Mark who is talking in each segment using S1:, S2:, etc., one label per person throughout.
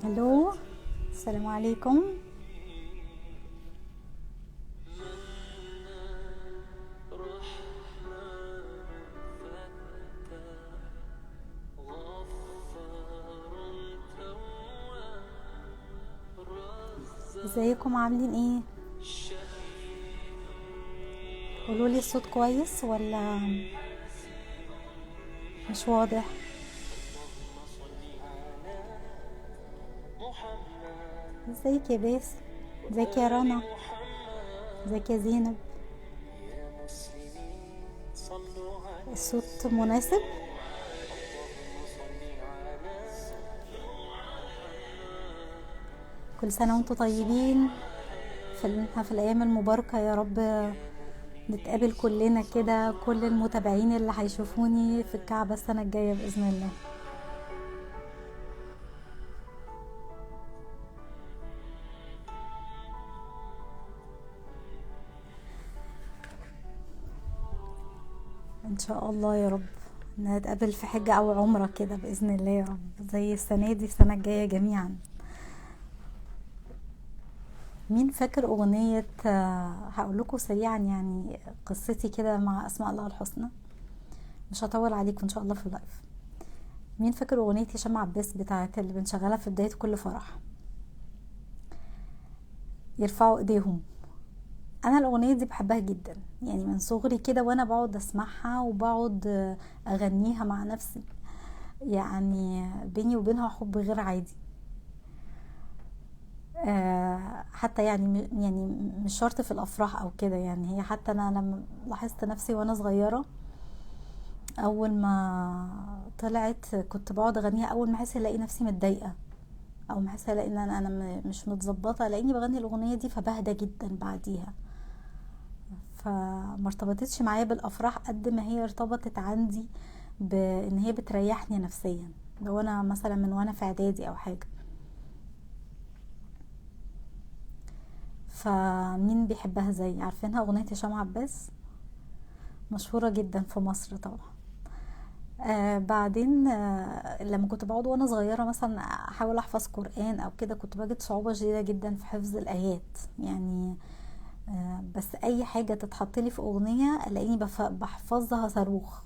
S1: الو، السلام عليكم. ازيكم عاملين ايه؟ قولوا لي الصوت كويس ولا مش واضح؟ ازيك يا باسم؟ ازيك يا رنا؟ ازيك يا زينب؟ الصوت مناسب؟ كل سنة وانتم طيبين. في الأيام المباركة يا رب نتقابل كلنا كده، كل المتابعين اللي هيشوفوني في الكعبة السنة الجاية بإذن الله. ان شاء الله يا رب نتقابل في حجة او عمرة كده بإذن الله يا رب، زي السنة دي السنة الجاية جميعا. مين فاكر أغنية هقول لكم سريعا يعني قصتي كده مع أسماء الله الحسنى، مش هطول عليكم إن شاء الله في اللايف. مين فاكر أغنية هشام عباس بتاعت اللي بنشغلها في بداية كل فرح؟ يرفعوا ايديهم. انا الاغنيه دي بحبها جدا، يعني من صغري كده وانا بقعد اسمعها وبقعد اغنيها مع نفسي، يعني بيني وبينها حب غير عادي. حتى يعني مش شرط في الافراح او كده، يعني هي حتى انا لما لاحظت نفسي وانا صغيره، اول ما طلعت كنت بقعد اغنيها اول ما احس الاقي نفسي متضايقه، او ما احس الاقي ان انا مش متظبطه، الاقيني بغني الاغنيه دي فبهدى جدا بعديها. فما ارتبطتش معايا بالافراح قد ما هي ارتبطت عندي بان هي بتريحني نفسيا، لو انا مثلا من وانا في اعدادي او حاجه. فمين بيحبها؟ زي عارفينها اغنيه هشام عباس، مشهوره جدا في مصر طبعا. بعدين لما كنت بقعد وانا صغيره مثلا احاول احفظ قران او كده، كنت بجد صعوبه شديده جدا في حفظ الايات يعني. بس اي حاجه تتحط لي في اغنيه الاقيني بحفظها صاروخ.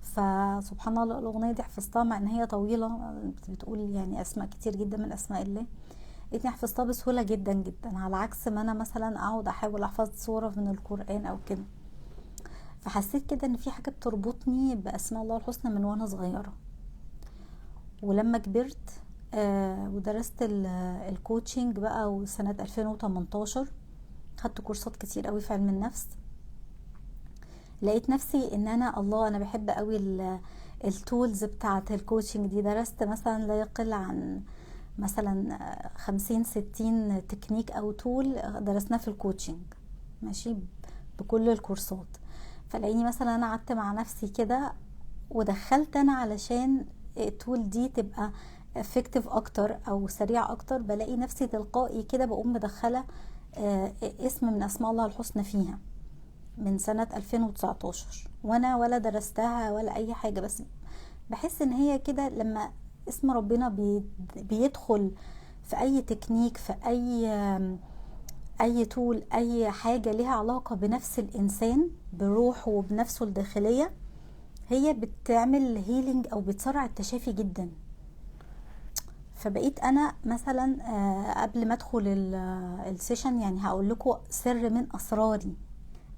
S1: فسبحان الله الاغنيه دي حفظتها مع ان هي طويله، بتقول يعني اسماء كتير جدا من اسماء الله، لقيتني حفظتها بسهوله جدا جدا، على عكس ما انا مثلا اقعد احاول احفظ سوره من القران او كده. فحسيت كده ان في حاجه بتربطني باسماء الله الحسنى من وانا صغيره. ولما كبرت ودرست الكوتشنج بقى، وسنه 2018 خدت كورسات كتير قوي في علم النفس، لقيت نفسي ان انا بحب قوي التولز بتاعه الكوتشنج دي. درست مثلا لا يقل عن مثلا 50-60 تكنيك او تول درسناه في الكوتشنج، ماشي، بكل الكورسات. فلاقيني مثلا انا قعدت مع نفسي كده ودخلت انا علشان التول دي تبقى افكتيف اكتر او سريع اكتر، بلاقي نفسي تلقائي كده بقوم مدخله اسم من اسماء الله الحسنى فيها من سنة 2019، وانا ولا درستها ولا اي حاجة، بس بحس ان هي كده لما اسم ربنا بيدخل في اي تكنيك، في اي طول، اي حاجة لها علاقة بنفس الانسان بروحه وبنفسه الداخلية، هي بتعمل هيلينج او بتسرع التشافي جدا. فبقيت انا مثلا قبل ما ادخل السيشن يعني هقول لكم سر من اسراري.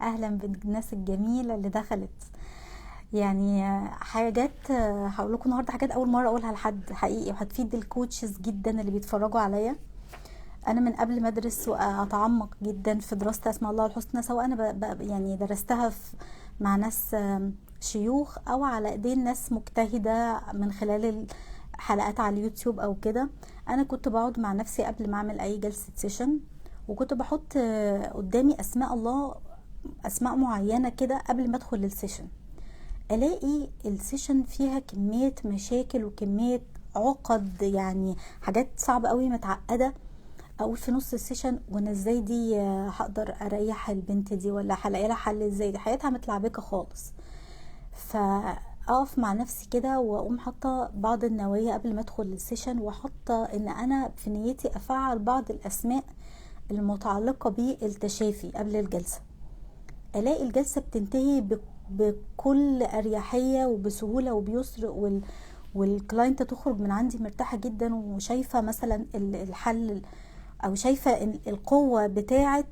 S1: اهلا بالناس الجميله اللي دخلت، يعني حاجات هقول لكم النهارده حاجات اول مره اقولها لحد حقيقي، وهتفيد الكوتشز جدا اللي بيتفرجوا عليا. انا من قبل ما ادرس واتعمق جدا في دراسه اسماء الله الحسنى، سواء انا يعني درستها مع ناس شيوخ او على ايدين ناس مجتهده من خلال حلقات على اليوتيوب او كده، انا كنت بقعد مع نفسي قبل ما اعمل اي جلسه سيشن، وكنت بحط قدامي اسماء الله، اسماء معينه كده قبل ما ادخل السيشن. الاقي السيشن فيها كميه مشاكل وكميه عقد، يعني حاجات صعبه قوي متعقده، اقول في نص السيشن وانا ازاي دي هقدر اريح البنت دي، ولا هلاقي لها حل ازاي، دي حياتها متلعبكه خالص. اقف مع نفسي كده واقوم حاطه بعض النوايا قبل ما ادخل السيشن، وحاطه ان انا في نيتي افعل بعض الاسماء المتعلقه بالتشافي قبل الجلسه. الاقي الجلسه بتنتهي بكل اريحيه وبسهوله وبيسر، والكلاينت تخرج من عندي مرتاحه جدا، وشايفه مثلا الحل، او شايفه القوه بتاعه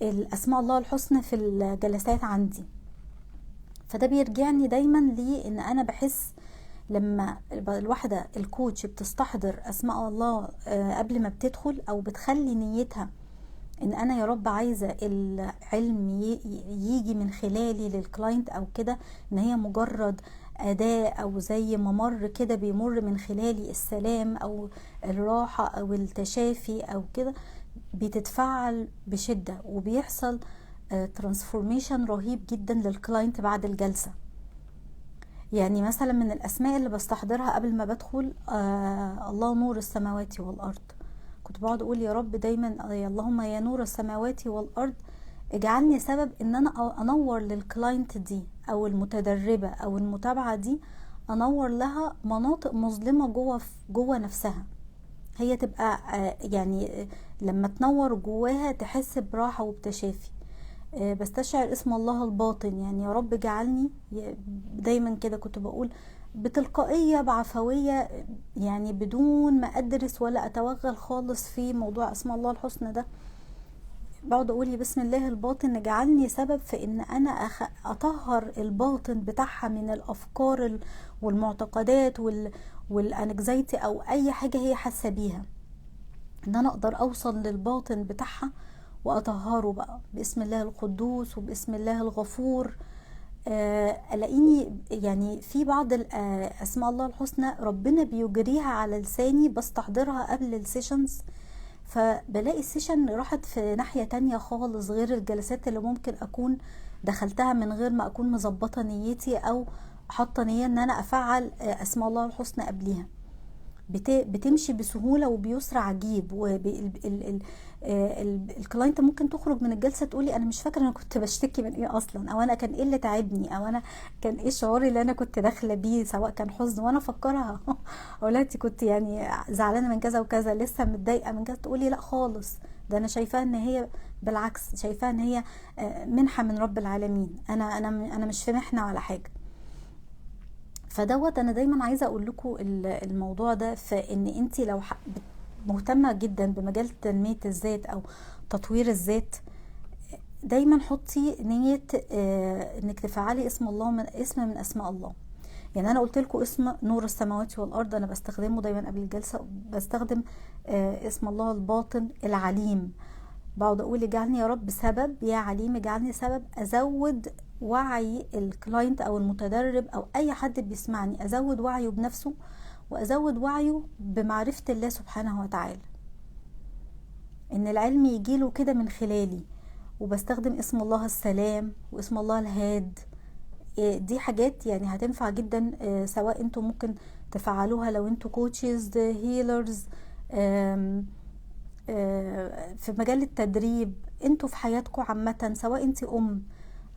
S1: الاسماء الله الحسنى في الجلسات عندي. فده بيرجعني دايما لي ان انا بحس لما الواحدة الكوتش بتستحضر اسماء الله قبل ما بتدخل، او بتخلي نيتها ان انا يا رب عايزة العلم يجي من خلالي للكلاينت، او كده ان هي مجرد اداة او زي ممر كده بيمر من خلالي السلام او الراحة او التشافي او كده، بتتفعل بشدة وبيحصل ترانسفورميشن رهيب جدا للكلاينت بعد الجلسة. يعني مثلا من الاسماء اللي بستحضرها قبل ما بدخل الله نور السماوات والارض، كنت بقعد اقول يا رب دايما اللهم يا نور السماوات والارض اجعلني سبب ان انا انور للكلاينت دي او المتدربة او المتابعة دي، انور لها مناطق مظلمة جوه نفسها، هي تبقى يعني لما تنور جواها تحس براحة وبتشافي. بستشعر اسم الله الباطن، يعني يا رب اجعلني دايما كده، كنت بقول بتلقائية بعفوية، يعني بدون ما ادرس ولا اتوغل خالص في موضوع اسماء الله الحسنى ده، بقعد اقول بسم الله الباطن اجعلني سبب في ان انا اطهر الباطن بتاعها من الافكار والمعتقدات والانكزايتي او اي حاجة هي حاسة بيها، ان انا اقدر اوصل للباطن بتاعها واطهره بقى باسم الله القدوس وباسم الله الغفور. الاقيني يعني في بعض اسماء الله الحسنى ربنا بيجريها على لساني بستحضرها قبل السيشنز، فبلاقي السيشن راحت في ناحية تانية خالص غير الجلسات اللي ممكن اكون دخلتها من غير ما اكون مظبطة نيتي او حاطة نية ان انا افعل اسماء الله الحسنى قبليها. بتمشي بسهولة وبيسر عجيب، والكلاينت ممكن تخرج من الجلسة تقولي انا مش فاكرة انا كنت بشتكي من ايه اصلا، او انا كان ايه اللي تعبني، او انا كان ايه شعوري اللي انا كنت داخلة بيه، سواء كان حزن وانا افكرها اولادي كنت يعني زعلانة من كذا وكذا، لسه متضايقة من كذا، تقولي لا خالص، ده انا شايفاها ان هي بالعكس، شايفاها ان هي منحة من رب العالمين، انا مش في محنة ولا حاجة. فدوت انا دايما عايزه اقول لكم الموضوع ده، فان انت لو مهتمه جدا بمجال تنميه الذات او تطوير الذات، دايما حطي نيه انك تفعلي اسم الله من اسم من اسماء الله. يعني انا قلت لكم اسم نور السماوات والارض انا بستخدمه دايما قبل الجلسه، بستخدم اسم الله الباطن العليم، بقعد اقول اجعلني يا رب سبب، يا عليم اجعلني سبب ازود وعي الكلاينت او المتدرب او اي حد بيسمعني، ازود وعيه بنفسه وازود وعيه بمعرفة الله سبحانه وتعالى، ان العلم يجيله كده من خلالي. وبستخدم اسم الله السلام واسم الله الهاد، دي حاجات يعني هتنفع جدا، سواء انتوا ممكن تفعلوها لو انتوا كوتشز هيلرز في مجال التدريب، انتوا في حياتكم عامة، سواء انت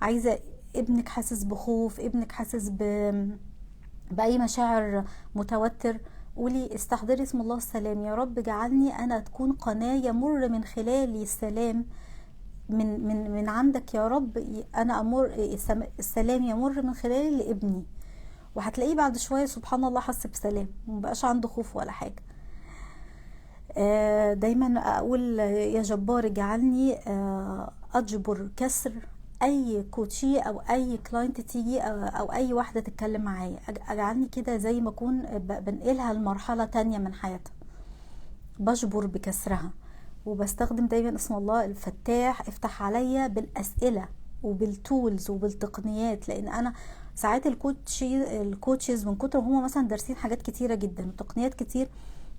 S1: عايزة ابنك حاسس بخوف، ابنك حاسس بأي مشاعر متوتر، قولي استحضري اسم الله السلام، يا رب جعلني انا تكون قناة يمر من خلالي السلام من عندك يا رب، انا امر السلام يمر من خلالي لابني، وهتلاقيه بعد شوية سبحان الله حس بسلام ومبقاش عنده خوف ولا حاجة. دايما اقول يا جبار اجعلني اجبر كسر اي كوتشي او اي كلاينت تيجي او اي واحدة تتكلم معايا، اجعلني كده زي ما اكون بنقلها لمرحلة تانية من حياتها، بجبر بكسرها. وبستخدم دايما اسم الله الفتاح، افتح عليا بالاسئلة وبالتولز وبالتقنيات، لان انا ساعات الكوتشز من كتر هم مثلا دارسين حاجات كتيرة جدا وتقنيات كتير،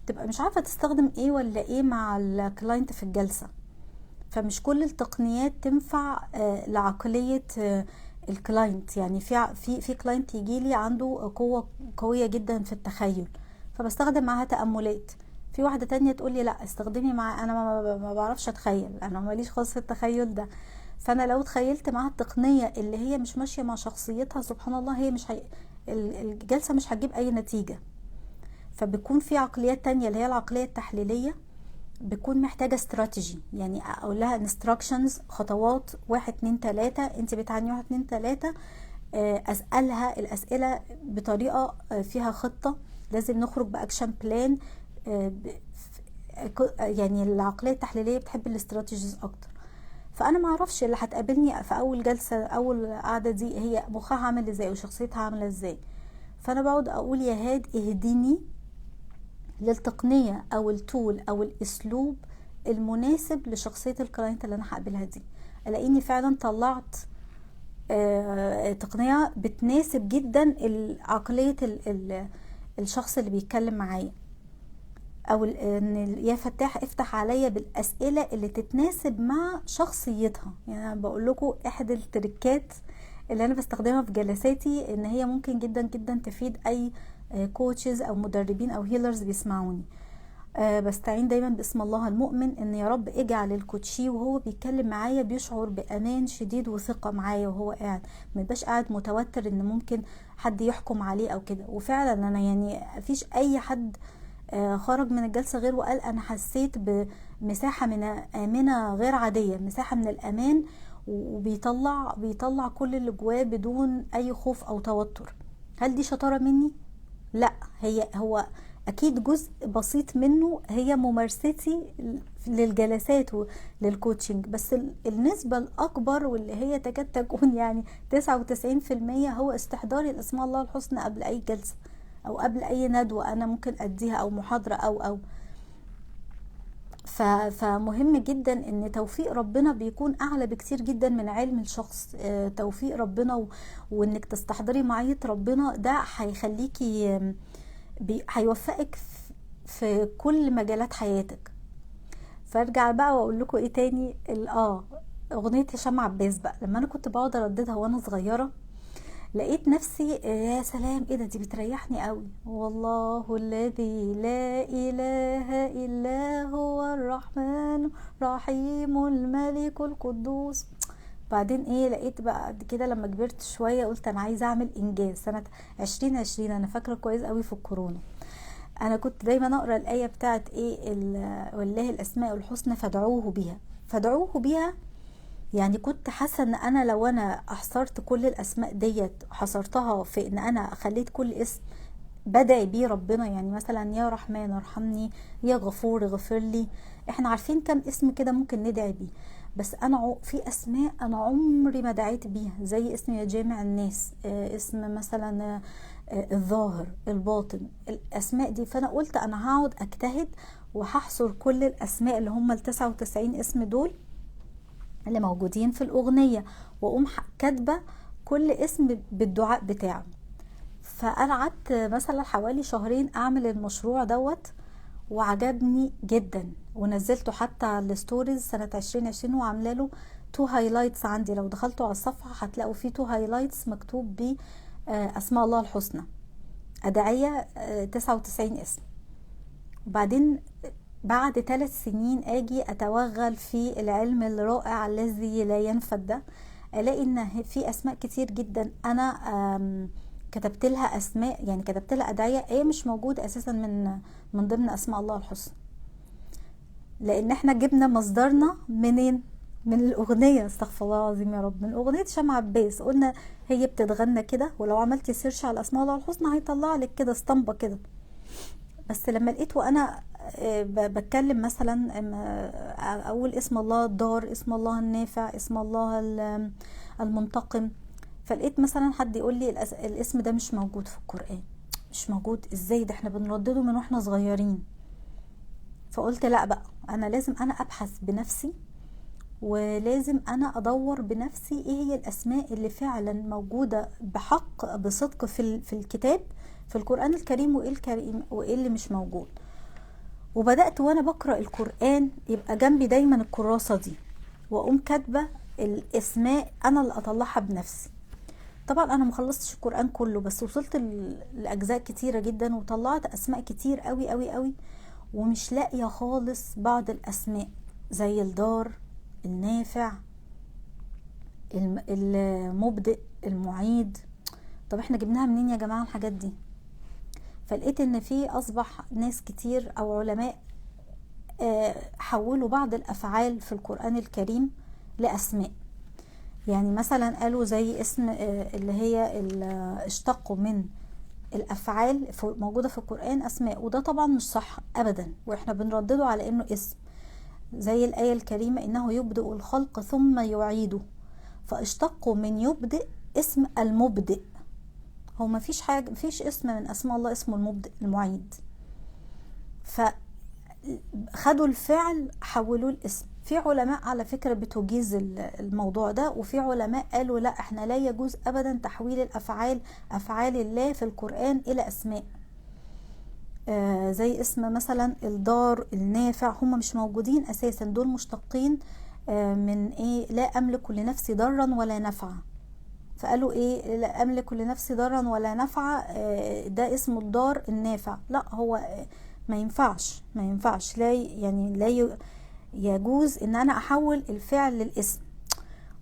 S1: تبقى مش عارفة تستخدم ايه ولا ايه مع الكلاينت في الجلسة، فمش كل التقنيات تنفع لعقلية الكلاينت. يعني في كلاينت يجيلي عنده قوة قوية جدا في التخيل، فبستخدم معاها تأملات، في واحدة تانية تقولي لا استخدمي مع انا ما بعرفش اتخيل، انا ماليش خالص في التخيل ده، فانا لو تخيلت معاها التقنية اللي هي مش ماشية مع شخصيتها، سبحان الله هي الجلسة مش هتجيب اي نتيجة. فبيكون في عقليات تانية اللي هي العقلية التحليلية، بيكون محتاجة استراتيجي، يعني اقول لها instructions، خطوات 1 2 3، انت بتعني 1 2 3، اسألها الاسئلة بطريقة فيها خطة، لازم نخرج باكشن بلان. يعني العقلية التحليلية بتحب الاستراتيجيز اكتر. فانا ما اعرفش اللي هتقابلني في اول جلسة، اول قعدة دي، هي مخها عامل ازاي وشخصيتها عاملة ازاي. فانا بقعد اقول يا هاد اهديني للتقنية او التول او الاسلوب المناسب لشخصية الكلاينت اللي انا هقابلها دي. الاقيني فعلا طلعت تقنية بتناسب جدا عقلية الشخص اللي بيتكلم معايا، او ان يا فتاح افتح عليا بالاسئلة اللي تتناسب مع شخصيتها. يعني انا بقول لكم احد التريكات اللي انا بستخدمها في جلساتي، ان هي ممكن جدا جدا تفيد اي كوتشز او مدربين او هيلرز بيسمعوني. بستعين دايما باسم الله المؤمن، ان يا رب اجعل الكوتشي وهو بيتكلم معايا بيشعر بامان شديد وثقة معايا وهو قاعد، ما يبقاش قاعد متوتر ان ممكن حد يحكم عليه او كده. وفعلا انا يعني مفيش اي حد خرج من الجلسة غير وقال انا حسيت بمساحة من امنة غير عادية، مساحة من الامان، وبيطلع كل اللي جواه بدون اي خوف او توتر. هل دي شطارة مني؟ لا، هو اكيد جزء بسيط منه هي ممارستي للجلسات وللكوتشنج، بس النسبة الاكبر واللي هي تكاد تكون يعني 99% هو استحضاري الاسماء الله الحسنى قبل اي جلسة او قبل اي ندوة انا ممكن اديها او محاضرة او فمهم جدا ان توفيق ربنا بيكون اعلى بكتير جدا من علم الشخص. توفيق ربنا وانك تستحضري معية ربنا ده هيخليكي هيوفقك في كل مجالات حياتك. فارجع بقى واقول لكم ايه تاني، اغنية هشام عباس بقى، لما انا كنت بقعد ارددها وانا صغيرة لقيت نفسي يا سلام ايه ده، دي بتريحني قوي. والله الذي لا اله الا هو الرحمن الرحيم الملك القدوس. بعدين لقيت بقى كده لما كبرت شوية قلت انا عايزة اعمل انجاز. سنة 2020 انا فاكرة كويس قوي في الكورونا، انا كنت دايما اقرأ الآية بتاعت والله الاسماء الحسنى فادعوه بيها. يعني كنت حاسه ان انا لو انا حصرت كل الاسماء ديت، حصرتها في ان انا خليت كل اسم بدعي بيه ربنا، يعني مثلا يا رحمن ارحمني، يا غفور اغفر لي. احنا عارفين كم اسم كده ممكن ندعي بيه، بس انا في اسماء انا عمري ما دعيت بيها، زي اسم يا جامع الناس، اسم مثلا الظاهر الباطن، الاسماء دي. فانا قلت انا هقعد اجتهد وهحصر كل الاسماء اللي هم 99 اسم دول اللي موجودين في الأغنية، وأقوم كاتبة كل اسم بالدعاء بتاعه. فأنا قعدت مثلا حوالي شهرين أعمل المشروع دوت، وعجبني جدا، ونزلته حتى على الستوريز سنة 2020، وعامله له 2 هايلايتس عندي. لو دخلتوا على الصفحة هتلاقوا فيه 2 هايلايتس مكتوب ب أسماء الله الحسنى، أدعية 99 اسم. وبعدين بعد 3 سنين اجي اتوغل في العلم الرائع الذي لا ينفد ده، الاقي ان في اسماء كتير جدا انا كتبت لها اسماء، يعني كتبت لها ادعية هي مش موجودة اساسا من ضمن اسماء الله الحسنى، لان احنا جبنا مصدرنا منين؟ من الاغنية. استغفر الله العظيم يا رب، من اغنية هشام عباس. قلنا هي بتتغنى كده، ولو عملتي سيرش على اسماء الله الحسنى هيطلع لك كده اسطمبة كده. بس لما لقيت وانا بتكلم مثلا اقول اسم الله الدار، اسم الله النافع، اسم الله المنتقم، فلقيت مثلا حد يقول لي الاسم ده مش موجود في القرآن. مش موجود ازاي؟ ده احنا بنردده من واحنا صغيرين. فقلت لا بقى، انا لازم انا ابحث بنفسي، ولازم انا ادور بنفسي ايه هي الاسماء اللي فعلا موجودة بحق بصدق في الكتاب، في القرآن الكريم، وايه اللي مش موجود. وبدأت وانا بقرأ القرآن يبقى جنبي دايما الكراسة دي، واقوم كاتبة الاسماء انا اللي اطلعها بنفسي. طبعا انا مخلصتش القرآن كله، بس وصلت لاجزاء كتيرة جدا، وطلعت اسماء كتير قوي قوي قوي، ومش لاقية خالص بعض الاسماء زي الدار، النافع، المبدئ، المعيد. طب احنا جبناها منين يا جماعة الحاجات دي؟ فلقيت ان في اصبح ناس كتير او علماء حولوا بعض الافعال في القرآن الكريم لاسماء. يعني مثلا قالوا زي اسم اللي هي اشتقوا من الافعال موجودة في القرآن اسماء، وده طبعا مش صح ابدا، واحنا بنردده على انه اسم. زي الآية الكريمة انه يبدأ الخلق ثم يعيده، فاشتقوا من يبدأ اسم المبدئ. هو ما فيش حاجة، مفيش اسم من اسماء الله اسمه المبدئ المعيد، فخدوا الفعل حولوه الاسم. في علماء على فكرة بتجيز الموضوع ده، وفي علماء قالوا لا، احنا لا يجوز ابدا تحويل الافعال، افعال الله في القرآن الى اسماء. زي اسم مثلا الضار، النافع، هم مش موجودين اساسا، دول مشتقين من ايه؟ لا املك لنفسي ضرا ولا نفعا. فقالوا ايه؟ لا املك لنفسي ضرا ولا نفعا، ده اسم الضار النافع. لا، هو ما ينفعش، ما ينفعش، لا يعني لا يجوز ان انا احول الفعل للاسم.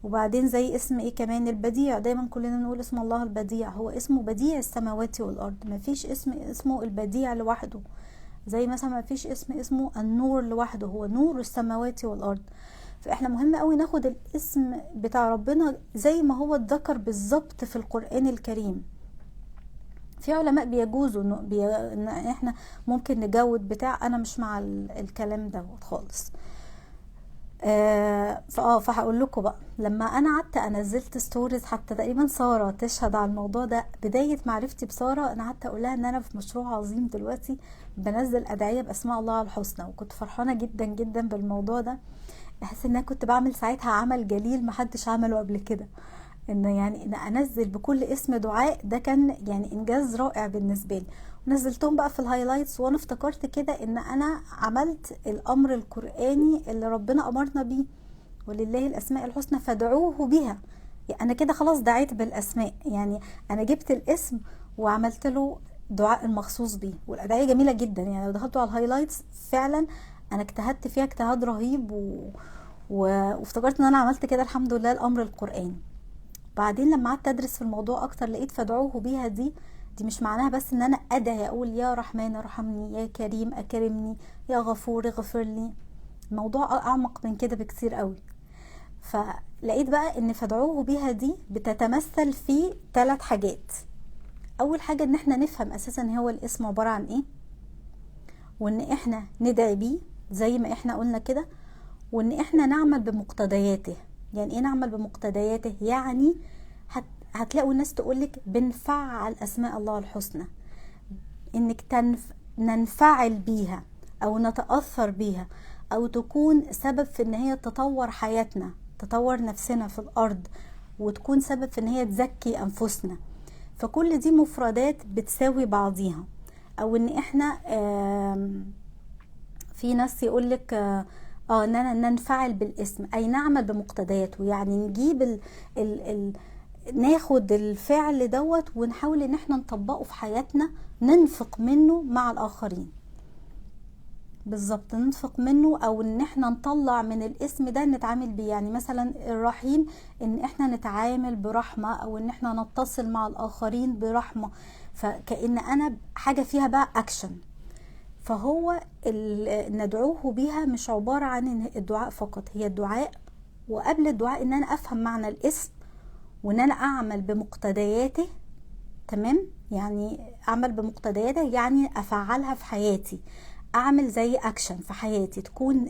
S1: وبعدين زي اسم ايه كمان؟ البديع. دايما كلنا نقول اسم الله البديع، هو اسمه بديع السماوات والارض، ما فيش اسم اسمه البديع لوحده. زي مثلا ما فيش اسم اسمه النور لوحده، هو نور السماوات والارض. فاحنا مهم قوي ناخد الاسم بتاع ربنا زي ما هو اتذكر بالظبط في القرآن الكريم. في علماء بيجوزوا ان احنا ممكن نجود بتاع، انا مش مع الكلام ده خالص. فهقول لكم بقى، لما انا قعدت نزلت ستوريز، حتى تقريبا ساره تشهد على الموضوع ده، بدايه معرفتي بساره انا قعدت اقول لها ان انا في مشروع عظيم دلوقتي بنزل ادعيه باسماء الله الحسنى، وكنت فرحانه جدا جدا بالموضوع ده. احس ان انا كنت بعمل ساعتها عمل جليل محدش عمله قبل كده، ان يعني ان انزل بكل اسم دعاء، ده كان يعني انجاز رائع بالنسبه لي. ونزلتهم بقى في الهايلايتس، وانا افتكرت كده ان انا عملت الامر القرآني اللي ربنا امرنا بيه، ولله الاسماء الحسنى فادعوه بها. يعني انا كده خلاص دعيت بالاسماء، يعني انا جبت الاسم وعملت له دعاء المخصوص بيه. والادعيه جميله جدا، يعني لو دخلتوا على الهايلايتس فعلا انا اجتهدت فيها اجتهاد رهيب وافتكرت ان انا عملت كده الحمد لله الامر القرآني. بعدين لما قعدت ادرس في الموضوع اكتر، لقيت فادعوه بيها دي مش معناها بس ان انا ادعي اقول يا رحمن ارحمني، يا كريم اكرمني، يا غفور اغفر لي. الموضوع اعمق من كده بكثير قوي. فلقيت بقى ان فادعوه بيها دي بتتمثل في 3 حاجات. اول حاجة ان احنا نفهم اساسا هو الاسم عبارة عن ايه، وان احنا ندعي بيه زي ما احنا قلنا كده، وان احنا نعمل بمقتضياته. يعني ايه نعمل بمقتضياته؟ يعني هتلاقوا الناس تقولك بنفعل اسماء الله الحسنى، انك ننفعل بيها او نتأثر بيها، او تكون سبب في ان هي تطور حياتنا، تطور نفسنا في الارض، وتكون سبب في ان هي تزكي انفسنا. فكل دي مفردات بتساوي بعضيها. او ان احنا في ناس يقولك اننا ننفعل بالاسم، اي نعمل بمقتضياته، يعني نجيب ناخد الفعل دوت ونحاول ان احنا نطبقه في حياتنا، ننفق منه مع الاخرين. بالظبط، ننفق منه، او ان احنا نطلع من الاسم ده نتعامل بيه. يعني مثلا الرحيم، ان احنا نتعامل برحمة، او ان احنا نتصل مع الاخرين برحمة. فكأن انا حاجة فيها بقى اكشن. فهو ندعوه بيها مش عبارة عن الدعاء فقط، هي الدعاء، وقبل الدعاء ان انا افهم معنى الاسم، وان انا اعمل بمقتضياته. تمام، يعني اعمل بمقتضياته يعني افعلها في حياتي، اعمل زي اكشن في حياتي،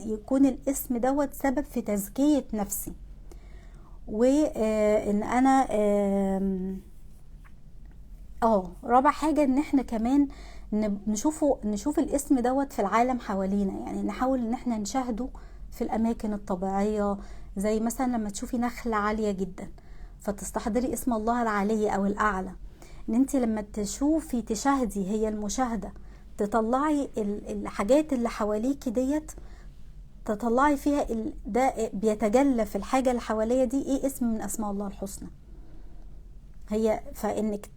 S1: يكون الاسم دوت سبب في تزكية نفسي. وان انا رابع حاجة ان احنا كمان نشوف الاسم دوت في العالم حوالينا. يعني نحاول ان احنا نشاهده في الاماكن الطبيعية، زي مثلا لما تشوفي نخلة عالية جدا فتستحضري اسم الله العلي او الاعلى. ان انت لما تشاهدي، هي المشاهدة، تطلعي الحاجات اللي حواليكي ديت، تطلعي فيها ده بيتجلى في الحاجة اللي حواليا دي ايه اسم من اسماء الله الحسنى. هي فانك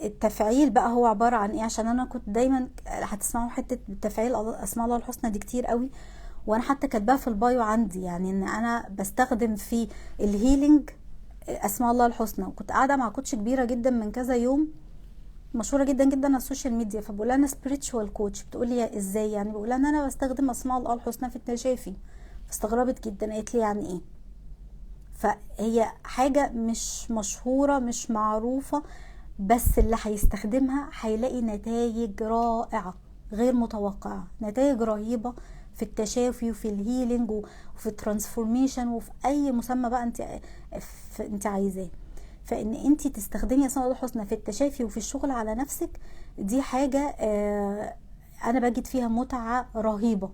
S1: التفعيل بقى هو عبارة عن ايه؟ عشان انا كنت دايما هتسمعوا حتة تفعيل اسماء الله الحسنى دي كتير قوي، وانا حتى كاتباها في البايو عندي، يعني ان انا بستخدم في الهيلينج اسماء الله الحسنى، وكنت قاعده مع كوتش كبيره جدا من كذا يوم، مشهوره جدا جدا على السوشيال ميديا، فبقول لها انا سبيريتشوال كوتش، بتقول لي ازاي يعني؟ بقول لها ان انا بستخدم اسماء الله الحسنى في التشافي. فاستغربت جدا، قالت لي يعني ايه؟ فهي حاجه مش مشهوره مش معروفه، بس اللي هيستخدمها هيلاقي نتائج رائعه غير متوقعه، نتائج رهيبه في التشافي وفي الهيلينج وفي الترانسفورميشن وفي اي مسمى بقى انت عايزاه. فان انت تستخدمي اسماء الله الحسنى في التشافي وفي الشغل على نفسك، دي حاجه انا بجد فيها متعه رهيبه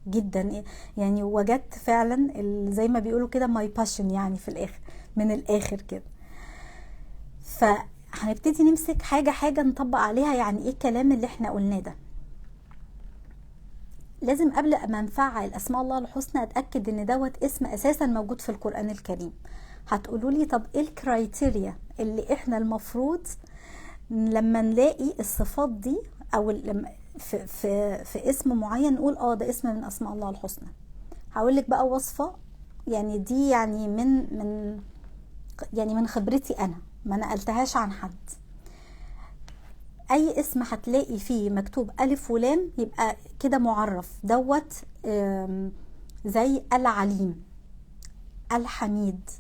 S1: جدا. يعني وجدت فعلا زي ما بيقولوا كده ماي باشن، يعني في الاخر من الاخر كده. فهنبتدي نمسك حاجه حاجه نطبق عليها يعني ايه الكلام اللي احنا قلناه ده. لازم قبل ما نفعل اسماء الله الحسنى اتاكد ان دوت اسم اساسا موجود في القران الكريم. هتقولوا لي طب ايه الكرايتيريا اللي احنا المفروض لما نلاقي الصفات دي او في اسم معين نقول ده اسم من اسماء الله الحسنى؟ هقول لك بقى وصفه، يعني دي يعني من خبرتي انا، ما نقلتهاش عن حد. اي اسم هتلاقي فيه مكتوب الف ولام يبقى كده معرف دوت، زي العليم، الحميد،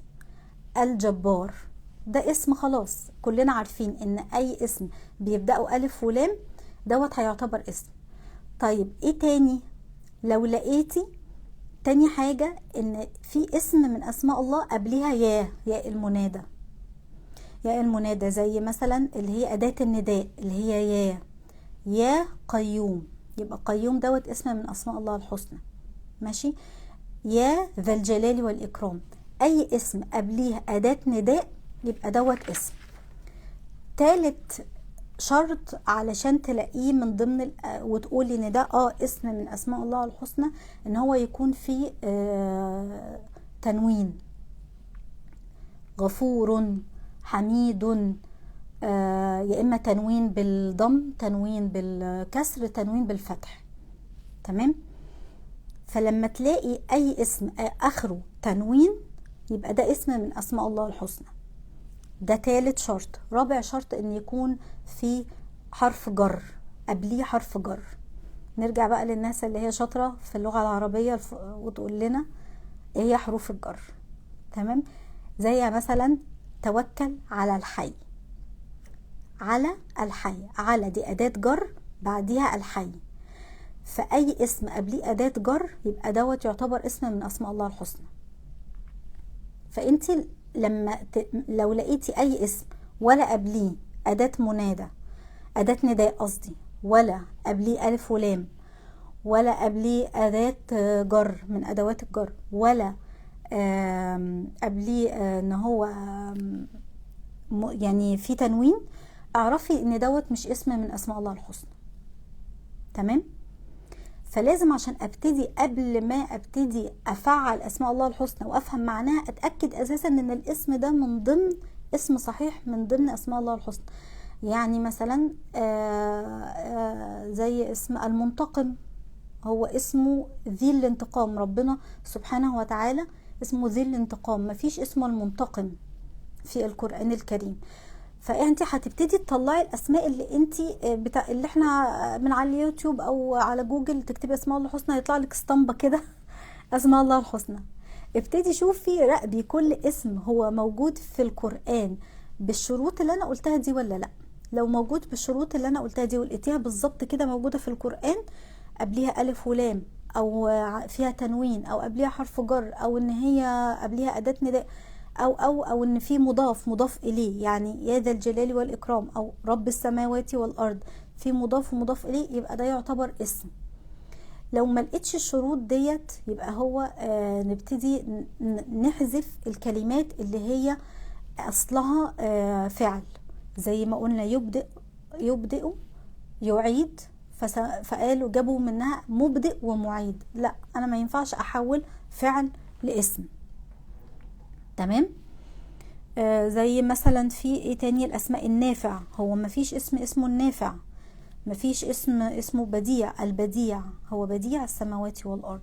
S1: الجبار، ده اسم خلاص كلنا عارفين ان اي اسم بيبدأوا الف ولام دوت هيعتبر اسم. طيب ايه تاني؟ لو لقيتي تاني حاجة ان في اسم من اسماء الله قبلها يا المنادى، يا المنادى، زي مثلا اللي هي أداة النداء اللي هي يا قيوم، يبقى قيوم دوت اسم من أسماء الله الحسنى. ماشي؟ يا ذا الجلال والإكرام، أي اسم قبليه أداة نداء يبقى دوت اسم. تالت شرط علشان تلاقيه من ضمن وتقولي ان ده اسم من أسماء الله الحسنى، ان هو يكون فيه تنوين، غفور، حميد، يا اما تنوين بالضم، تنوين بالكسر، تنوين بالفتح. تمام؟ فلما تلاقي اي اسم اخره تنوين يبقى ده اسم من اسماء الله الحسنى. ده ثالث شرط. رابع شرط ان يكون في حرف جر، قبليه حرف جر. نرجع بقى للناس اللي هي شاطره في اللغه العربيه وتقول لنا ايه هي حروف الجر. تمام؟ زي مثلا توكل على الحي، على الحي، على دي أداة جر بعديها الحي، فأي اسم قبليه أداة جر يبقى دوت يعتبر اسم من أسماء الله الحسنى. فأنت لو لقيتي أي اسم ولا قبليه أداة منادى، أداة نداء قصدي، ولا قبليه ألف ولام، ولا قبليه أداة جر من أدوات الجر، ولا قبليه ان هو يعني في تنوين، اعرفي ان دوت مش اسم من اسماء الله الحسنى. تمام؟ فلازم عشان ابتدي، قبل ما ابتدي افعل اسماء الله الحسنى وافهم معناها، اتاكد اساسا ان الاسم ده من ضمن اسم صحيح من ضمن اسماء الله الحسنى. يعني مثلا زي اسم المنتقم، هو اسمه ذي الانتقام، ربنا سبحانه وتعالى اسمه ذي الانتقام، مفيش اسمه المنتقم في القرآن الكريم. فانت هتبتدي تطلعي الاسماء اللي انت اللي احنا من على اليوتيوب او على جوجل تكتبي اسماء الله الحسنى يطلع لك اسطمبة كده اسماء الله الحسنى. ابتدي شوفي، راقبي كل اسم هو موجود في القرآن بالشروط اللي انا قلتها دي ولا لا. لو موجود بالشروط اللي انا قلتها دي ولقيتيها بالظبط كده موجودة في القرآن، قبليها ألف ولام أو فيها تنوين أو قبليها حرف جر أو إن هي قبليها أداة نداء أو إن في مضاف إليه، يعني يا ذا الجلال والإكرام أو رب السماوات والأرض، في مضاف ومضاف إليه، يبقى ده يعتبر اسم. لو ما لقيتش الشروط ديت يبقى هو نبتدي نحذف الكلمات اللي هي أصلها فعل، زي ما قلنا يبدئ، يعيد، فقالوا جابوا منها مبدئ ومعيد. لا، انا ما ينفعش احول فعل لاسم. تمام؟ زي مثلا في ايه تاني؟ الاسماء النافع، هو ما فيش اسم اسمه النافع، ما فيش اسم اسمه بديع، البديع هو بديع السماوات والارض.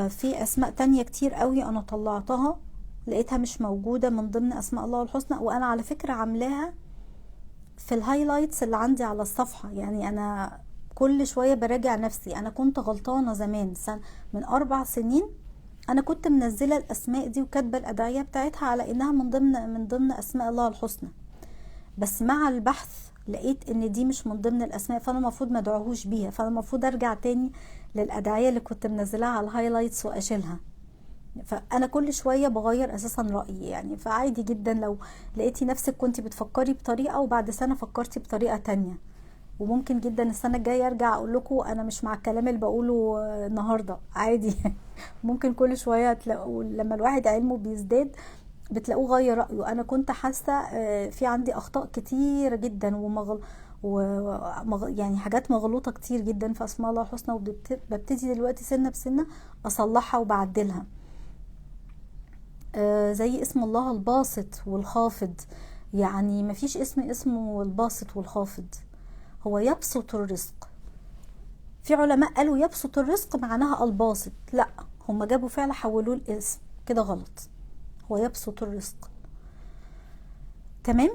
S1: في اسماء تانية كتير قوي انا طلعتها لقيتها مش موجودة من ضمن اسماء الله الحسنى. وانا على فكرة عاملاها في الهايلايتس اللي عندي على الصفحة، يعني انا كل شوية براجع نفسي. انا كنت غلطانة زمان من 4 سنين، انا كنت منزلة الاسماء دي وكاتبة الادعية بتاعتها على انها من ضمن اسماء الله الحسنى، بس مع البحث لقيت ان دي مش من ضمن الاسماء، فانا المفروض ما ادعوهوش بيها، فانا المفروض ارجع تاني للادعية اللي كنت منزلاها على الهايلايتس واشيلها. فانا كل شويه بغير اساسا رايي يعني. فعادي جدا لو لقيتي نفسك كنت بتفكري بطريقه وبعد سنه فكرتي بطريقه تانية، وممكن جدا السنه الجايه ارجع اقول لكم انا مش مع الكلام اللي بقوله النهارده، عادي. ممكن كل شويه تلاقوا لما الواحد علمه بيزداد بتلاقوه غير رايه. انا كنت حاسه في عندي اخطاء كتيره جدا يعني حاجات مغلوطه كتير جدا في اسماء الله الحسنى، وببتدي دلوقتي سنه بسنه اصلحها وبعدلها. زي اسم الله الباسط والخافض، يعني مفيش اسم اسمه الباسط والخافض، هو يبسط الرزق. في علماء قالوا يبسط الرزق معناها الباسط، لا، هم جابوا فعلا حولوه الاسم كده غلط، هو يبسط الرزق. تمام.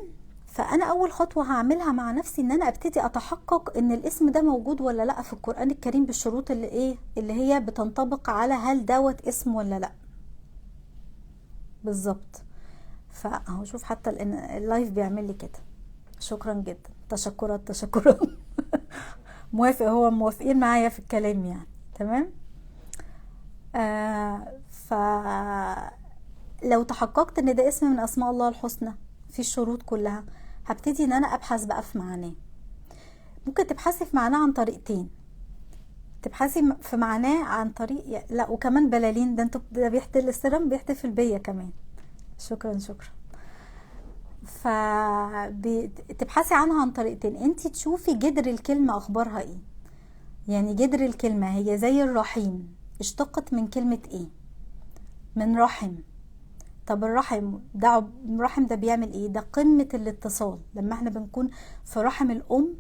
S1: فانا اول خطوة هعملها مع نفسي ان انا ابتدي اتحقق ان الاسم ده موجود ولا لا في القرآن الكريم بالشروط اللي هي بتنطبق على هل دوت اسم ولا لا بالظبط. فاهو شوف حتى اللايف بيعمل لي كده. شكرا جدا، تشكرات تشكرات. هو موافقين معايا في الكلام يعني. تمام. فلو تحققت ان ده اسم من اسماء الله الحسنى في الشروط كلها، هبتدي ان انا ابحث بقى في معناه. ممكن تبحثي في معناه عن طريقتين، تبحثي في معناه عن طريق لا وكمان بلالين، ده ده السلام بيحتفل بيا كمان. شكرا شكرا. فتبحثي عنها عن طريقتين، انت تشوفي جذر الكلمة اخبارها ايه. يعني جذر الكلمة هي زي الرحيم، اشتقت من كلمة ايه؟ من رحم. طب الرحم ده بيعمل ايه؟ ده قمة الاتصال. لما احنا بنكون في رحم الام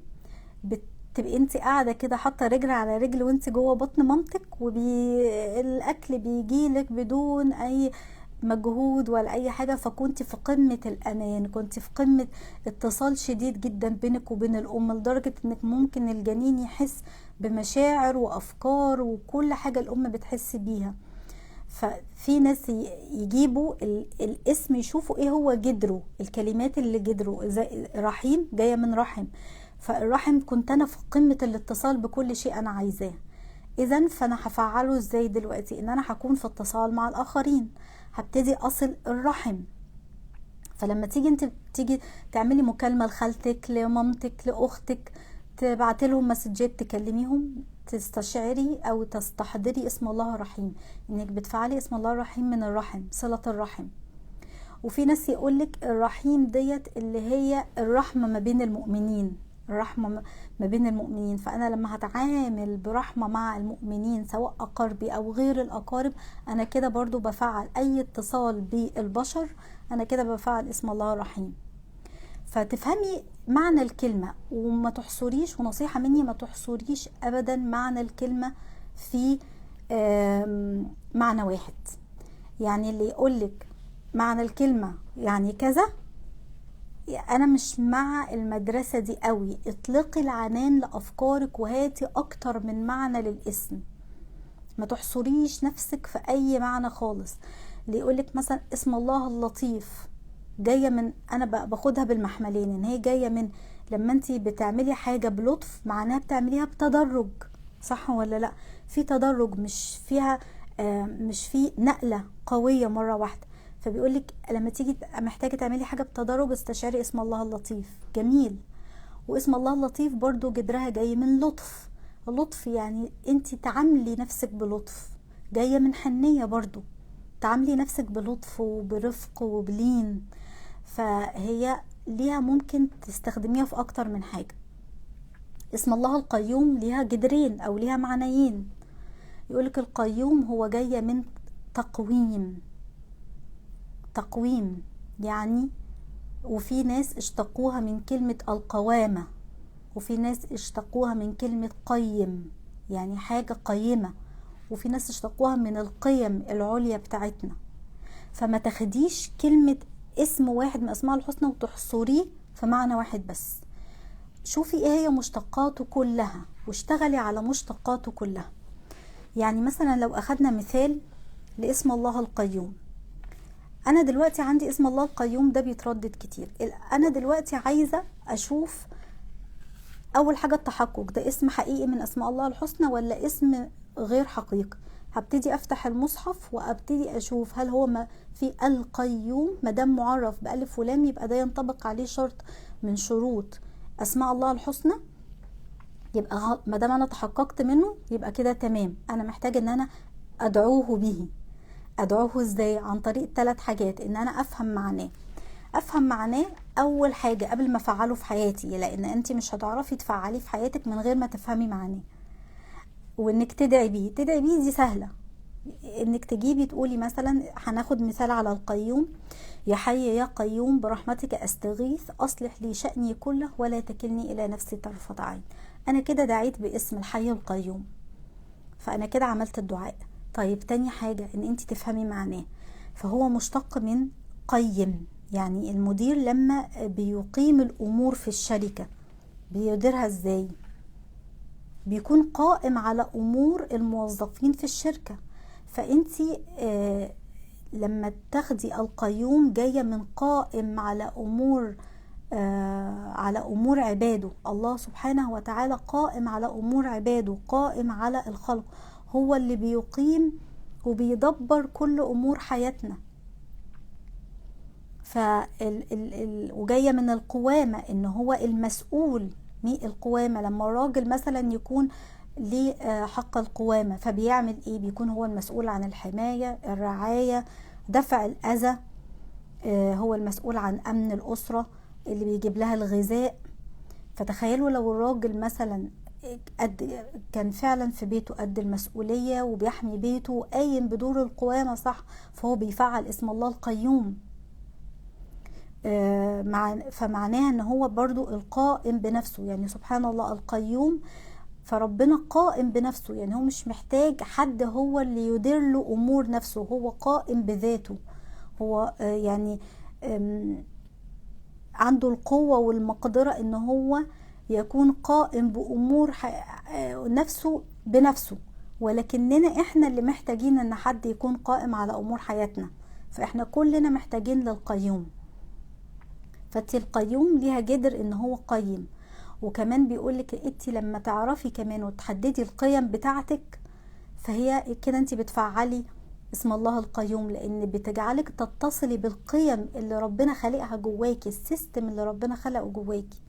S1: بتبقي انت قاعدة كده حاطة رجل على رجل وانت جوه بطن مامتك، الاكل بيجيلك بدون اي مجهود ولا اي حاجة، فكنت في قمة الامان، كنت في قمة اتصال شديد جدا بينك وبين الام، لدرجة انك ممكن الجنين يحس بمشاعر وافكار وكل حاجة الام بتحس بيها. ففي ناس يجيبوا الاسم يشوفوا ايه هو جدره، الكلمات اللي جدره، زي رحيم جاية من رحم، فالرحم كنت انا في قمة الاتصال بكل شيء انا عايزاه. اذا فانا هفعله ازاي دلوقتي؟ ان انا هكون في اتصال مع الاخرين، هبتدي اصل الرحم. فلما تيجي تعملي مكالمة لخالتك، لمامتك، لاختك، تبعتي لهم مسجات، تكلميهم، تستشعري او تستحضري اسم الله الرحيم، انك بتفعلي اسم الله الرحيم من الرحم، صلة الرحم. وفي ناس يقولك الرحيم ديت اللي هي الرحمة ما بين المؤمنين، الرحمة ما بين المؤمنين. فأنا لما هتعامل برحمة مع المؤمنين سواء أقاربي أو غير الأقارب، أنا كده برضو بفعل أي اتصال بالبشر، أنا كده بفعل اسم الله الرحيم. فتفهمي معنى الكلمة وما تحصريش، ونصيحة مني ما تحصريش أبدا معنى الكلمة في معنى واحد. يعني اللي يقولك معنى الكلمة يعني كذا، انا مش مع المدرسة دي قوي. اطلقي العنان لافكارك وهاتي اكتر من معنى للاسم، ما تحصريش نفسك في اي معنى خالص. اللي يقولك مثلا اسم الله اللطيف، جاية من، انا باخدها بالمحملين، ان هي جاية من لما انتي بتعملي حاجة بلطف معناها بتعمليها بتدرج، صح ولا لا؟ في تدرج، مش فيها مش في نقلة قوية مرة واحدة. فبيقولك لما تيجي محتاجة تعملي حاجة بتدرج استشعري اسم الله اللطيف. جميل. واسم الله اللطيف برضو جدرها جاي من لطف، لطف يعني انت تعاملي نفسك بلطف، جاية من حنية برضو، تعاملي نفسك بلطف وبرفق وبلين. فهي ليها ممكن تستخدميها في اكتر من حاجة. اسم الله القيوم ليها جدرين او ليها معنيين. يقولك القيوم هو جاية من تقويم، تقويم يعني، وفي ناس اشتقوها من كلمة القوامة، وفي ناس اشتقوها من كلمة قيم يعني حاجة قيمة، وفي ناس اشتقوها من القيم العليا بتاعتنا. فما تاخديش كلمة اسم واحد من اسماء الحسنى وتحصريه في معنى واحد بس. شوفي ايه هي مشتقاته كلها واشتغلي على مشتقاته كلها. يعني مثلا لو اخدنا مثال لاسم الله القيوم، انا دلوقتي عندي اسم الله القيوم ده بيتردد كتير، انا دلوقتي عايزة اشوف اول حاجة التحقق، ده اسم حقيقي من اسماء الله الحسنى ولا اسم غير حقيقي. هبتدي افتح المصحف وابتدي اشوف هل هو ما في القيوم مادام معرف بألف ولام يبقى ده ينطبق عليه شرط من شروط اسماء الله الحسنى، يبقى مادام انا تحققت منه يبقى كده تمام. انا محتاجه ان انا ادعوه به. ادعوه ازاي؟ عن طريق 3 حاجات، ان انا افهم معناه. افهم معناه اول حاجه قبل ما افعله في حياتي، لان انت مش هتعرفي تفعليه في حياتك من غير ما تفهمي معناه. وانك تدعي بيه، تدعي بيه دي سهله، انك تجيبي تقولي مثلا، هناخد مثال على القيوم: يا حي يا قيوم برحمتك استغيث اصلح لي شأني كله ولا تكلني الى نفسي طرفة عين. انا كده دعيت باسم الحي القيوم، فانا كده عملت الدعاء. طيب تاني حاجة ان انت تفهمي معناه، فهو مشتق من قيم، يعني المدير لما بيقيم الامور في الشركة بيديرها ازاي؟ بيكون قائم على امور الموظفين في الشركة. فانتي لما تاخدي القيوم جاية من قائم على امور عباده. الله سبحانه وتعالى قائم على امور عباده، قائم على الخلق، هو اللي بيقيم وبيدبر كل امور حياتنا. وجاية من القوامة، ان هو المسؤول. القوامة لما الراجل مثلا يكون ليه حق القوامة فبيعمل ايه؟ بيكون هو المسؤول عن الحماية، الرعاية، دفع الأذى، هو المسؤول عن أمن الأسرة اللي بيجيب لها الغذاء. فتخيلوا لو الراجل مثلا كان فعلا في بيته قد المسؤولية وبيحمي بيته وقايم بدور القوامة صح، فهو بيفعل اسم الله القيوم. فمعناها ان هو برضو القائم بنفسه، يعني سبحان الله القيوم، فربنا قائم بنفسه، يعني هو مش محتاج حد هو اللي يدير له امور نفسه، هو قائم بذاته. هو يعني عنده القوة والمقدرة ان هو يكون قائم بامور نفسه بنفسه، ولكننا احنا اللي محتاجين ان حد يكون قائم على امور حياتنا. فاحنا كلنا محتاجين للقيوم. فانتي القيوم ليها جدر ان هو قيم. وكمان بيقولك انتي لما تعرفي كمان وتحددي القيم بتاعتك، فهي كده انتي بتفعلي اسم الله القيوم، لان بتجعلك تتصلي بالقيم اللي ربنا خلقها جواكي، السيستم اللي ربنا خلقه جواكي.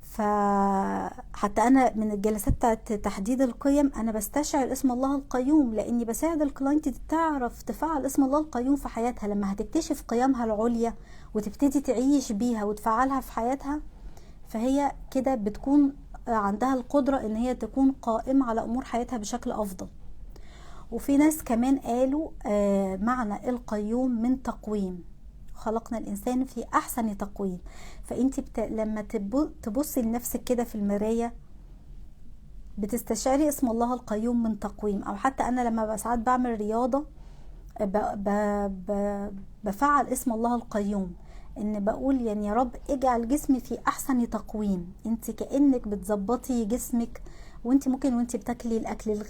S1: فحتى انا من الجلسات بتاعت تحديد القيم انا بستشعر اسم الله القيوم، لاني بساعد الكلاينت تعرف تفعل اسم الله القيوم في حياتها. لما هتكتشف قيمها العليا وتبتدي تعيش بيها وتفعلها في حياتها، فهي كده بتكون عندها القدرة ان هي تكون قائمة على امور حياتها بشكل افضل. وفي ناس كمان قالوا معنى القيوم من تقويم، خلقنا الانسان في احسن تقويم. فانت لما تبصي لنفسك كده في المراية بتستشعري اسم الله القيوم من تقويم. او حتى انا لما ساعات بعمل رياضة بفعل اسم الله القيوم، ان بقول يعني يا رب اجعل جسمي في احسن تقويم. انت كأنك بتظبطي جسمك، وانت ممكن وانت بتاكلي الاكل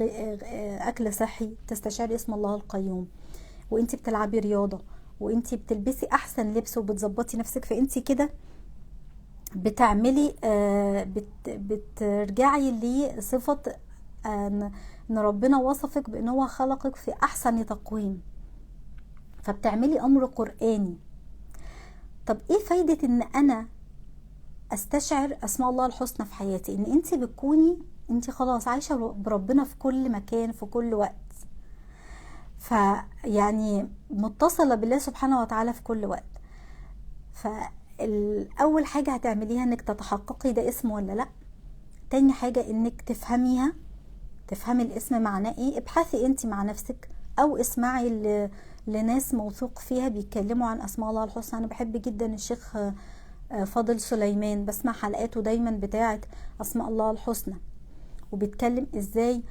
S1: اكل صحي تستشعري اسم الله القيوم، وانت بتلعبي رياضة، وانت بتلبسي احسن لبس وبتظبطي نفسك. فانت كده بتعملي بترجعي لصفة ان ربنا وصفك بان هو خلقك في احسن تقويم، فبتعملي امر قرآني. طب ايه فايدة ان انا استشعر اسماء الله الحسنى في حياتي؟ ان انت بتكوني انت خلاص عايشة بربنا في كل مكان في كل وقت، فيعني متصلة بالله سبحانه وتعالى في كل وقت. فاول حاجة هتعمليها انك تتحققي ده اسم ولا لا. تاني حاجة انك تفهميها، تفهمي الاسم معناه ايه. ابحثي انت مع نفسك او اسمعي لناس موثوق فيها بيتكلموا عن اسماء الله الحسنى. انا بحب جدا الشيخ فاضل سليمان، بسمع حلقاته دايما بتاعت اسماء الله الحسنى، وبيتكلم ازاي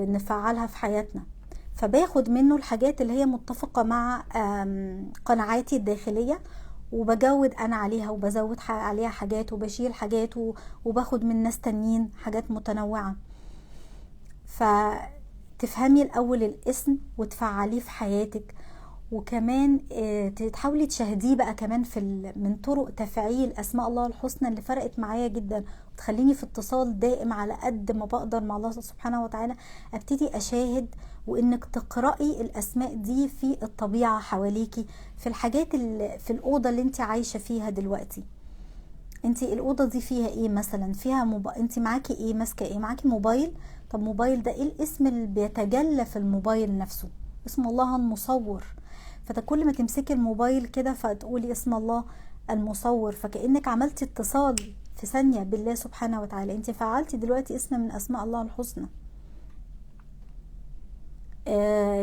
S1: نفعلها في حياتنا. فباخد منه الحاجات اللي هي متفقة مع قناعاتي الداخلية، وبجود انا عليها وبزود عليها حاجات وبشيل حاجات وباخد من ناس تانيين حاجات متنوعة. فتفهمي الاول الاسم وتفعليه في حياتك، وكمان تحاولي تشاهديه بقى كمان من طرق تفعيل اسماء الله الحسنى اللي فرقت معايا جدا وتخليني في اتصال دائم على قد ما بقدر مع الله سبحانه وتعالى. ابتدي اشاهد، وانك تقرأي الاسماء دي في الطبيعة حواليكي، في الحاجات اللي في الاوضة اللي انت عايشة فيها دلوقتي. انت الاوضة دي فيها ايه مثلا؟ فيها انت معاكي ايه؟ ماسكة ايه؟ معاكي موبايل. طب موبايل ده ايه الاسم اللي بيتجلى في الموبايل نفسه؟ اسم الله المصور. فده كل ما تمسكي الموبايل كده فتقولي اسم الله المصور، فكأنك عملتي اتصال في ثانية بالله سبحانه وتعالى. انت فعلتي دلوقتي اسم من اسماء الله الحسنى.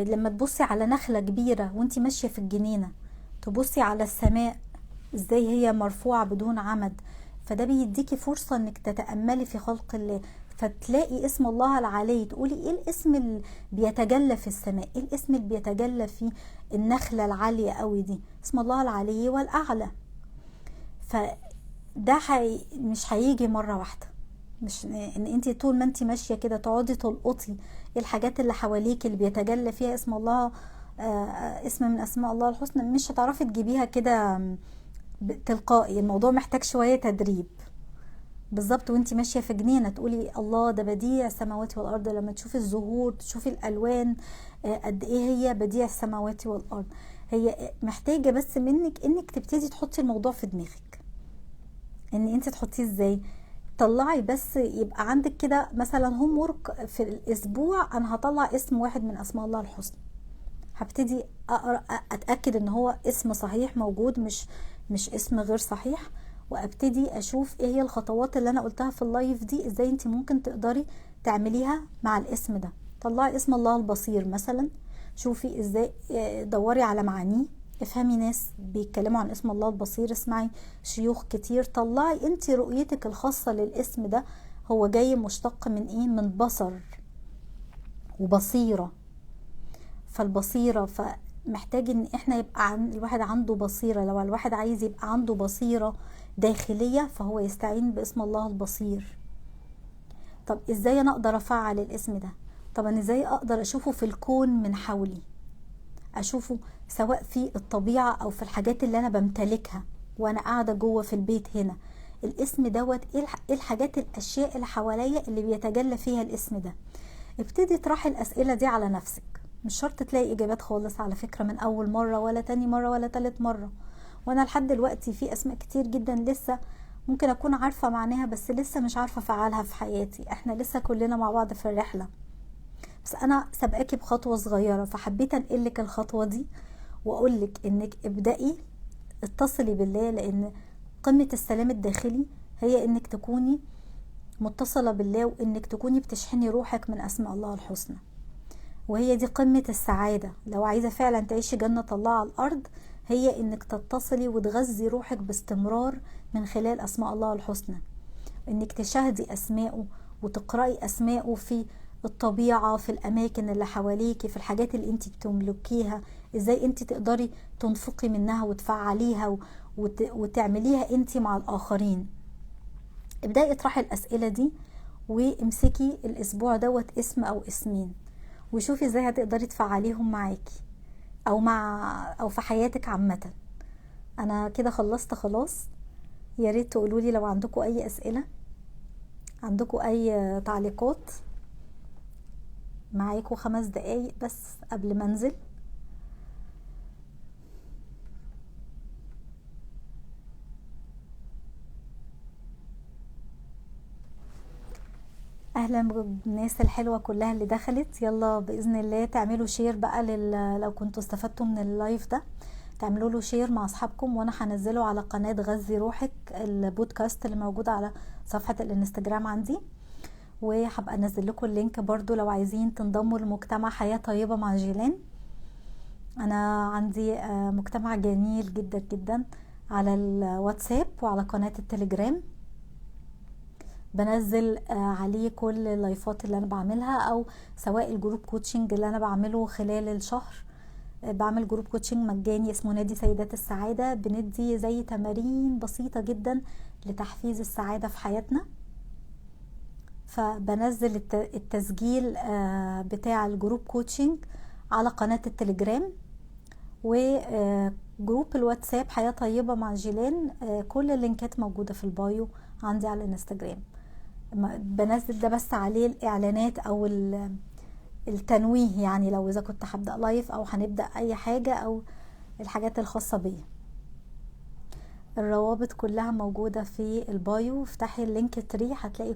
S1: لما تبصي على نخلة كبيرة وانت ماشية في الجنينة، تبصي على السماء ازاي هي مرفوعة بدون عمد، فده بيديكي فرصة انك تتأملي في خلق الله، فتلاقي اسم الله العلي، تقولي ايه الاسم اللي بيتجلى في السماء؟ ايه الاسم اللي بيتجلى في النخلة العالية قوي دي؟ اسم الله العلي والأعلى. فده مش هيجي مرة واحدة، مش ان انت طول ما انت ماشية كده تقعدي تلقطي الحاجات اللي حواليك اللي بيتجلى فيها اسم الله، اسم من اسماء الله الحسنى، مش هتعرفي تجيبيها كده تلقائي. الموضوع محتاج شوية تدريب. بالظبط وانت ماشية في جنينة تقولي الله ده بديع السماوات والأرض، لما تشوفي الزهور تشوفي الألوان قد ايه هي بديع السماوات والأرض. هي محتاجة بس منك انك تبتدي تحطي الموضوع في دماغك. ان انت تحطيه ازاي؟ طلعي بس يبقى عندك كده مثلا هوم ورك في الاسبوع، انا هطلع اسم واحد من اسماء الله الحسنى، هبتدي اقرا اتاكد ان هو اسم صحيح موجود، مش اسم غير صحيح، وابتدي اشوف ايه هي الخطوات اللي انا قلتها في اللايف دي، ازاي انت ممكن تقدري تعمليها مع الاسم ده. طلعي اسم الله البصير مثلا، شوفي ازاي، دوري على معانيه، افهمي ناس بيتكلموا عن اسم الله البصير، اسمعي شيوخ كتير، طلعي انت رؤيتك الخاصة للاسم ده. هو جاي مشتق من ايه؟ من بصر وبصيرة. فالبصيرة فمحتاج ان احنا يبقى الواحد عنده بصيرة. لو الواحد عايز يبقى عنده بصيرة داخلية فهو يستعين باسم الله البصير. طب ازاي انا اقدر افعل الاسم ده؟ طب انا ازاي اقدر اشوفه في الكون من حولي؟ اشوفه سواء في الطبيعة او في الحاجات اللي انا بمتلكها وانا قاعدة جوه في البيت هنا. الاسم دوت ايه الحاجات الاشياء اللي حواليا اللي بيتجلى فيها الاسم ده؟ ابتدي اطرحي الاسئلة دي على نفسك. مش شرط تلاقي اجابات خالص على فكرة من اول مرة ولا تاني مرة ولا تالت مرة. وانا لحد دلوقتي في اسماء كتير جدا لسه ممكن اكون عارفة معناها بس لسه مش عارفة افعلها في حياتي. احنا لسه كلنا مع بعض في الرحلة، بس انا سبقاكي بخطوة صغيرة فحبيت انقلك الخطوة دي واقولك انك ابدأي اتصلي بالله، لان قمة السلام الداخلي هي انك تكوني متصلة بالله، وانك تكوني بتشحني روحك من اسماء الله الحسنى، وهي دي قمة السعادة. لو عايزة فعلا تعيشي جنة الله على الارض هي انك تتصلي وتغذي روحك باستمرار من خلال اسماء الله الحسنى، انك تشاهدي اسماءه وتقرأي اسماءه في الطبيعة، في الاماكن اللي حواليكي، في الحاجات اللي انت بتملكيها، ازاي انت تقدري تنفقي منها وتفعليها وتعمليها انت مع الاخرين. ابدأي اطرحي الاسئلة دي وامسكي الاسبوع دوت اسم او اسمين وشوفي ازاي هتقدري تفعليهم معاكي او في حياتك عامة. انا كده خلصت خلاص. يا ريت تقولولي لو عندكم اي اسئلة، عندكم اي تعليقات. معاكم 5 دقايق بس قبل ما انزل. اهلا بالناس الحلوة كلها اللي دخلت. يلا باذن الله تعملوا شير بقى لو كنتوا استفدتوا من اللايف ده تعملوا له شير مع اصحابكم، وانا هنزله على قناة غذي روحك البودكاست اللي موجود على صفحة الانستجرام عندي، وهبقى انزل لكم اللينك برضو لو عايزين تنضموا لمجتمع حياة طيبة مع جيلان. انا عندي مجتمع جميل جدا جدا على الواتساب وعلى قناة التليجرام. بنزل عليه كل اللايفات اللي انا بعملها، او سواء الجروب كوتشنج اللي انا بعمله خلال الشهر. بعمل جروب كوتشنج مجاني اسمه نادي سيدات السعادة، بندي زي تمارين بسيطة جدا لتحفيز السعادة في حياتنا. فبنزل التسجيل بتاع الجروب كوتشنج على قناة التليجرام، وجروب الواتساب حياة طيبة مع جيلان. كل اللينكات موجودة في البايو عندي على الانستجرام. بنزل ده بس عليه الاعلانات او التنويه، يعني لو اذا كنت هبدأ لايف او هنبدأ اي حاجة او الحاجات الخاصة بيا. الروابط كلها موجودة في البايو، افتحي اللينك تري هتلاقي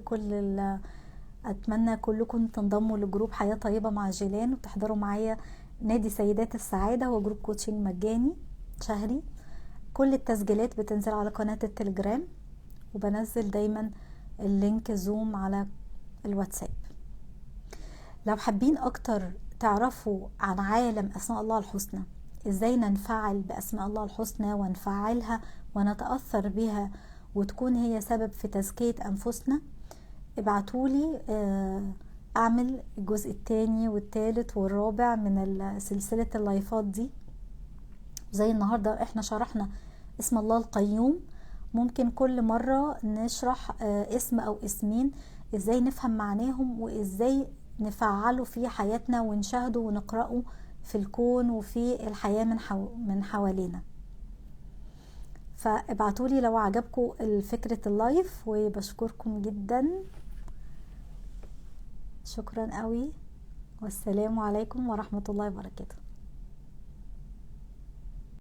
S1: اتمنى كلكم تنضموا لجروب حياة طيبة مع جيلان وتحضروا معايا نادي سيدات السعادة. هو جروب كوتشنج مجاني شهري. كل التسجيلات بتنزل على قناة التليجرام، وبنزل دايما اللينك زوم على الواتساب. لو حابين اكتر تعرفوا عن عالم اسماء الله الحسنى، ازاي ننفعل باسماء الله الحسنى ونفعلها ونتأثر بها وتكون هي سبب في تزكية انفسنا، ابعتولي اعمل الجزء الثاني والثالث والرابع من سلسلة اللايفات دي. زي النهاردة احنا شرحنا اسم الله القيوم، ممكن كل مرة نشرح اسم او اسمين، ازاي نفهم معناهم وازاي نفعله في حياتنا ونشاهده ونقرأه في الكون وفي الحياة من حوالينا. فابعتولي لو عجبكم فكرة اللايف، وبشكركم جدا. شكرا قوي، والسلام عليكم ورحمة الله وبركاته.